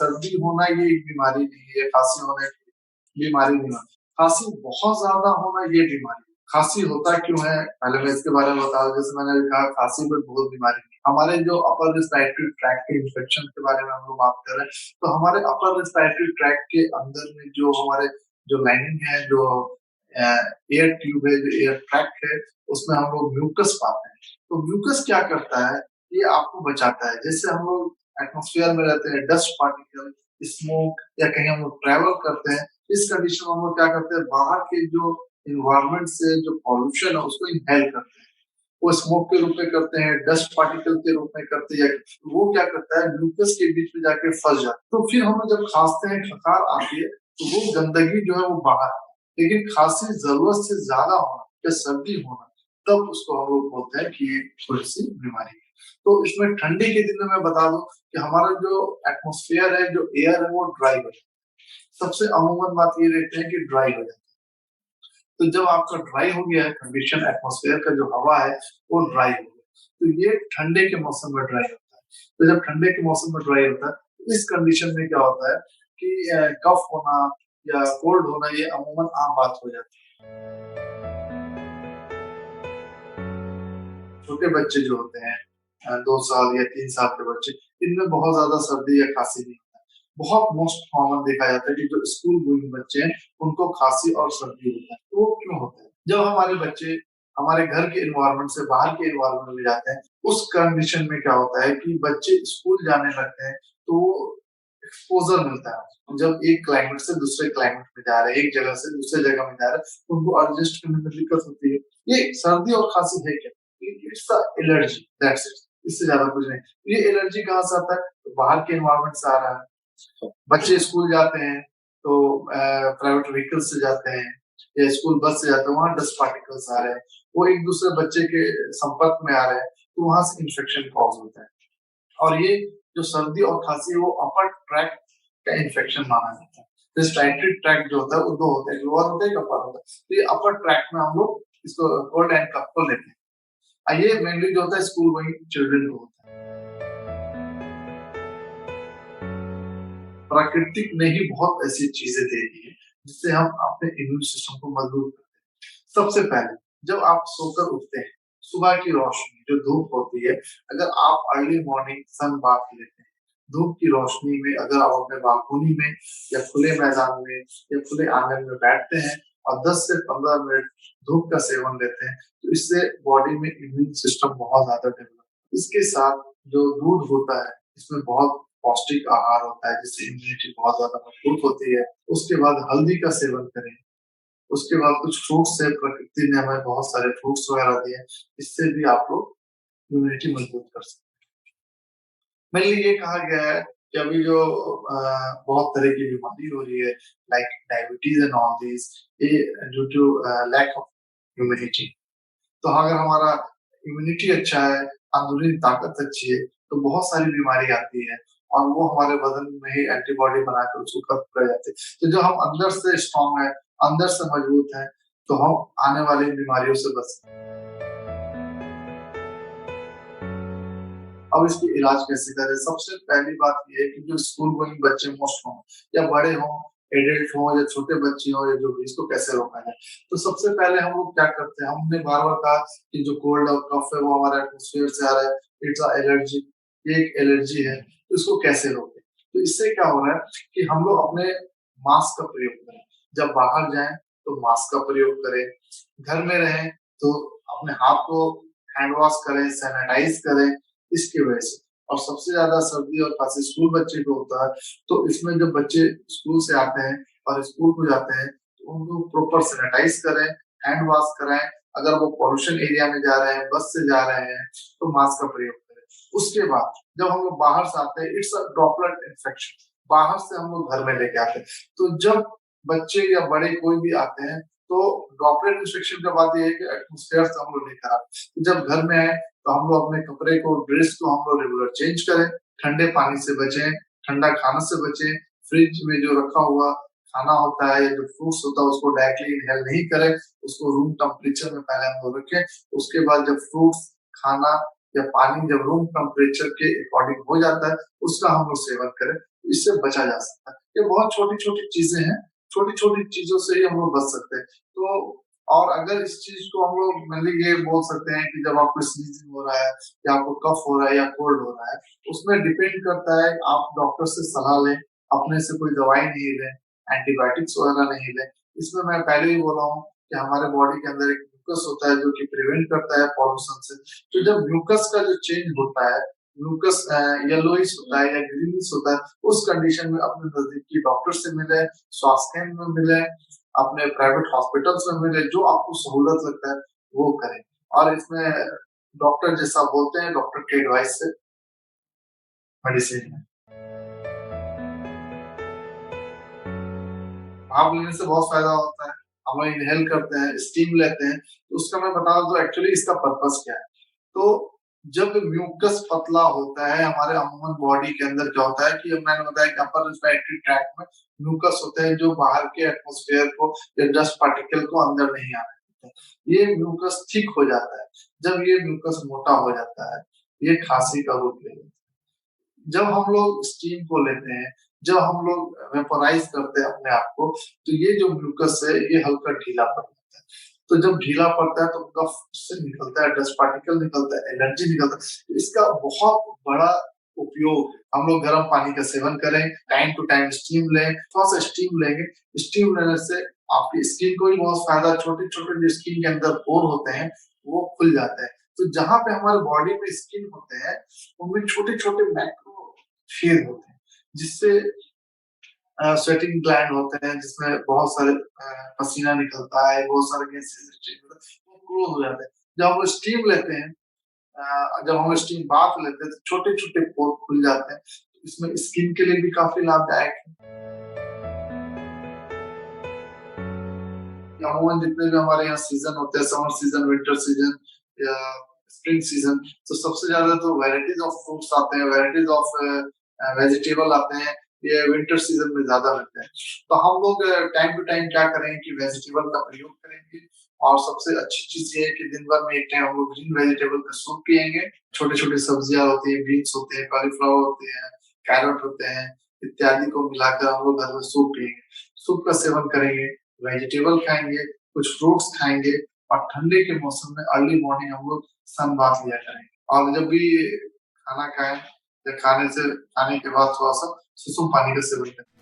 सर्दी होना ये एक बीमारी नहीं है, खांसी होना एक बीमारी नहीं है। खांसी बहुत ज्यादा होना ये बीमारी है। खांसी होता क्यों है, पहले मैं इसके बारे में बता दूं। जैसे मैंने कहा, खांसी में बहुत बीमारी नहीं। हमारे जो अपर रिस्पायरेटरी ट्रैक्ट के इन्फेक्शन के बारे में हम लोग बात कर रहे हैं, तो हमारे अपर रिस्पायरेटरी ट्रैक्ट के अंदर में जो हमारे जो लाइनिंग है, जो एयर ट्यूब है, जो एयर ट्रैक्ट है, उसमें हम लोग म्यूकस पाते हैं। तो म्यूकस क्या करता है, ये आपको बचाता है। जैसे हम लोग एटमॉस्फेयर में रहते हैं, डस्ट पार्टिकल, स्मोक, या कहीं हम लोग ट्रैवल करते हैं, इस कंडीशन में हम लोग क्या करते हैं, बाहर के जो इन्वायरमेंट से जो पॉल्यूशन है उसको इनहेल करते हैं। वो स्मोक के रूप में करते हैं, डस्ट पार्टिकल के रूप में करते हैं। वो क्या करता है, म्यूकस के बीच में जाके फंस जाता है। तो फिर हम लोग जब खांसते हैं, खकार आती है, तो वो गंदगी जो है वो बाहर आती है। लेकिन खांसी जरूरत से ज्यादा होना या सर्दी होना, तब उसको हम लोग बोलते हैं कि ये थोड़ी सी बीमारी है। तो इसमें ठंडी के दिन में मैं बता दूं कि हमारा जो एटमॉस्फेयर है, जो एयर है, वो ड्राई हो जाता है। सबसे अमूमन बात ये रहती है कि ड्राई हो जाता है। तो जब आपका ड्राई हो गया है कंडीशन, एटमॉस्फेयर का जो हवा है वो ड्राई हो गया, तो ये ठंडे के मौसम में ड्राई होता है। तो जब ठंडे के मौसम में ड्राई होता है, तो इस कंडीशन में क्या होता है कि कफ होना या कोल्ड होना ये अमूमन आम बात हो जाती है। छोटे बच्चे जो होते हैं, 2 साल या 3 साल के बच्चे, इनमें बहुत ज्यादा सर्दी या खांसी नहीं होता है। बहुत मोस्ट कॉमन देखा जाता है कि जो स्कूल गोइंग बच्चे हैं, उनको खांसी और सर्दी होता है। तो वो क्यों होता है? जब हमारे बच्चे हमारे घर के एनवायरनमेंट से बाहर के एनवायरनमेंट में जाते हैं, उस कंडीशन में क्या होता है कि बच्चे स्कूल जाने लगते हैं, तो एक्सपोजर मिलता है। जब एक क्लाइमेट से दूसरे क्लाइमेट में जा रहे हैं, एक जगह से दूसरे जगह में जा रहे हैं, तो उनको एडजस्ट करने में दिक्कत होती है। ये सर्दी और खांसी है क्या? It's a allergy, that's it. इससे ज्यादा कुछ नहीं। ये एलर्जी कहाँ से आता है? तो बाहर के एनवायरनमेंट से आ रहा है। बच्चे स्कूल जाते हैं, तो प्राइवेट व्हीकल से जाते हैं या स्कूल बस से जाते हैं, वहां डस्ट पार्टिकल्स आ रहे हैं, वो एक दूसरे बच्चे के संपर्क में आ रहे हैं, तो वहां से इन्फेक्शन कॉज होता है। और ये जो सर्दी और खांसी है, वो अपर ट्रैक का इन्फेक्शन माना जाता है। रिस्पायरेटरी ट्रैक्ट जो होता है वो दो होते हैं, लोअर होता है, अपर होता है। तो ये अपर ट्रैक में हम लोग इसको कोल्ड एंड कफ को लेते हैं। ये मेनली जो होता है स्कूल गोइंग चिल्ड्रन को होता है। प्राकृतिक ने ही बहुत ऐसी चीजें दे दी है जिससे हम अपने इम्यून सिस्टम को मजबूत करते हैं। सबसे पहले जब आप सोकर उठते हैं, सुबह की रोशनी जो धूप होती है, अगर आप अर्ली मॉर्निंग सन बाथ लेते हैं, धूप की रोशनी में अगर आप अपने बालकोनी में या खुले मैदान में या खुले आंगन में बैठते हैं और 10 से 15 मिनट धूप का सेवन लेते हैं, तो इससे बॉडी में इम्यून सिस्टम बहुत ज्यादा डेवलप। इसके साथ जो दूध होता है, इसमें बहुत पौष्टिक आहार होता है जिससे इम्यूनिटी बहुत ज्यादा मजबूत होती है। उसके बाद हल्दी का सेवन करें। उसके बाद कुछ फ्रूट्स है, प्रकृति ने हमें बहुत सारे फ्रूट्स वगैरह दिए हैं, इससे भी आप लोग इम्यूनिटी मजबूत कर सकते हैं। मेनली ये कहा गया है कि अभी जो बहुत तरह की बीमारी हो रही है, like diabetes and all this, ये due to lack of immunity. तो अगर हमारा इम्यूनिटी अच्छा है, अंदरूनी ताकत अच्छी है, तो बहुत सारी बीमारी आती है और वो हमारे बदन में ही एंटीबॉडी बनाकर उसको खत्म कर जाते हैं। तो जब हम अंदर से स्ट्रांग है, अंदर से मजबूत है, तो हम आने वाली बीमारियों से बच सकते हैं। अब इसकी इलाज कैसे करें? सबसे पहली बात ये है कि जो स्कूल गोइंग बच्चे मोस्ट हों या बड़े हों, एडल्ट हों या छोटे बच्चे हों, या जो भी, इसको कैसे रोका जाए? तो सबसे पहले हम लोग क्या करते हैं, हमने बार-बार कहा कि जो कोल्ड और कफ है वो हमारे एटमॉस्फेयर से आ रहा है, इट्स अ एलर्जी, ये एक एलर्जी है, तो इसको कैसे रोकें? तो इससे क्या हो रहा है कि हम लोग अपने मास्क का प्रयोग करें। जब बाहर जाएँ तो मास्क का प्रयोग करें, घर में रहें तो अपने हाथ को हैंड वॉश करें, सैनिटाइज करें, इसकी वजह से। और सबसे ज्यादा सर्दी और खांसी स्कूल बच्चे को होता है, तो इसमें जब बच्चे स्कूल से आते हैं और स्कूल को जाते हैं, तो उनको प्रॉपर सैनिटाइज करें, हैंड वॉश कराएं। अगर वो पॉल्यूशन एरिया में जा रहे हैं, बस से जा रहे हैं, तो मास्क का प्रयोग करें। उसके बाद जब हम लोग बाहर से आते हैं, इट्स अ ड्रॉपलेट इन्फेक्शन, बाहर से हम लोग घर में लेके आते हैं। तो जब बच्चे या बड़े कोई भी आते हैं, तो ड्रॉपलेट इन्फेक्शन का बात ये है कि एटमॉस्फेयर से हम लोग लेकर आते हैं। तो जब घर में आए तो हम लोग अपने कपड़े को, ड्रेस को हम लोग रेगुलर चेंज करें, ठंडे पानी से बचें, ठंडा खाने से बचें, फ्रिज में जो रखा हुआ खाना होता है या जो फ्रूट्स होता है उसको डायरेक्टली इनहेल नहीं करें, उसको रूम टेम्परेचर में पहले हम लोग रखें। उसके बाद जब फ्रूट्स, खाना या पानी जब रूम टेम्परेचर के अकॉर्डिंग हो जाता है, उसका हम लोग सेवन करें। इससे बचा जा सकता है। ये बहुत छोटी-छोटी चीज़ें हैं, छोटी-छोटी चीज़ों से ही हम लोग बच सकते हैं। तो और अगर इस चीज़ को हम लोग मतलब ये बोल सकते हैं कि जब आपको स्नीज़िंग हो रहा है या आपको कफ हो रहा है या कोल्ड हो रहा है, उसमें डिपेंड करता है आप डॉक्टर से सलाह लें, अपने से कोई दवाई नहीं लें, एंटीबायोटिक्स वगैरह नहीं लें। इसमें मैं पहले ही बोला हूँ कि हमारे बॉडी के अंदर एक म्यूकस होता है जो कि प्रिवेंट करता है पॉल्यूशन से। तो जब म्यूकस का जो चेंज होता है, म्यूकस येलोइश होता है या ग्रीनिश होता है, उस कंडीशन में अपने नज़दीकी डॉक्टर से मिलें, स्वास्थ्य केंद्र में मिलें, अपने प्राइवेट हॉस्पिटल्स में मिलें, जो आपको सहूलत लगता है वो करें। और इसमें डॉक्टर जैसा बोलते हैं, डॉक्टर की एडवाइस से मेडिसिन लें। भाप लेने से बहुत फ़ायदा होता है। हम लोग इन्हेल करते हैं, स्टीम लेते हैं, तो उसका मैं बता दूँ तो एक्चुअली इसका पर्पज़ क्या है। तो जब म्यूकस पतला होता है हमारे अमूमन बॉडी के अंदर क्या होता है कि मैंने बताया कि अपर रिस्पायरेटरी ट्रैक्ट में म्यूकस होते हैं जो बाहर के एटमॉस्फेयर को या डस्ट पार्टिकल को अंदर नहीं आने देते हैं। ये म्यूकस थिक हो जाता है। जब ये म्यूकस मोटा हो जाता है, ये खाँसी का रूप ले लेता है। जब हम लोग स्टीम को लेते हैं, जब हम लोग वेपोराइज़ करते हैं अपने आप को, तो ये जो म्यूकस है ये हल्का ढीला पड़ जाता है। तो जब ढीला पड़ता है तो कफ से निकलता है, डस्ट पार्टिकल निकलता है, एलर्जी निकलता है। इसका बहुत बड़ा उपयोग हम लोग गर्म पानी का सेवन करें, टाइम टू टाइम स्टीम लें, थोड़ा-सा स्टीम लेंगे, स्टीम लेने से आपकी स्किन को भी बहुत फ़ायदा छोटे-छोटे जो स्किन के अंदर पोर होते हैं, वो खुल जाते हैं। तो जहाँ पे हमारे बॉडी में स्किन होते हैं, उनमें छोटे-छोटे मैक्रो छेद होते हैं, जिससे स्वेटिंग ग्लैंड होते हैं, जिसमें बहुत सारे पसीना निकलता है, बहुत सारे गैसेज़ वो क्लोज़ हो जाते हैं। जब हम स्टीम लेते हैं जब हम स्टीम बाथ लेते हैं, तो छोटे-छोटे पोर खुल जाते हैं। इसमें स्किन के लिए भी काफ़ी लाभदायक है। अमूमन जितने भी हमारे यहाँ सीज़न होते हैं, समर सीज़न, विंटर सीज़न या स्प्रिंग सीज़न, तो सबसे ज़्यादा तो वैराइटीज़ ऑफ फ्रूट्स आते हैं, वैराइटीज़ ऑफ वेजिटेबल आते हैं, ये विंटर सीज़न में ज़्यादा मिलते हैं। तो हम लोग टाइम टू टाइम क्या करें कि वेजिटेबल का प्रयोग करेंगे और सबसे अच्छी चीज़ ये है कि दिन भर में एक टाइम हम लोग ग्रीन वेजिटेबल का सूप पिएँगे। छोटी-छोटी सब्जियाँ होती हैं, बीन्स होते हैं, कॉलीफ्लावर होते हैं, कैरट होते हैं, इत्यादि को मिलाकर हम लोग घर में सूप पिएँगे। सूप का सेवन करेंगे, वेजिटेबल खाएँगे, कुछ फ्रूट्स खाएँगे और ठंडे के मौसम में अर्ली मॉर्निंग हम लोग सन बाथ लिया करेंगे। और जब भी खाना खाएँ या खाने के बाद थोड़ा-सा सुसुम पानी का सेवन करें।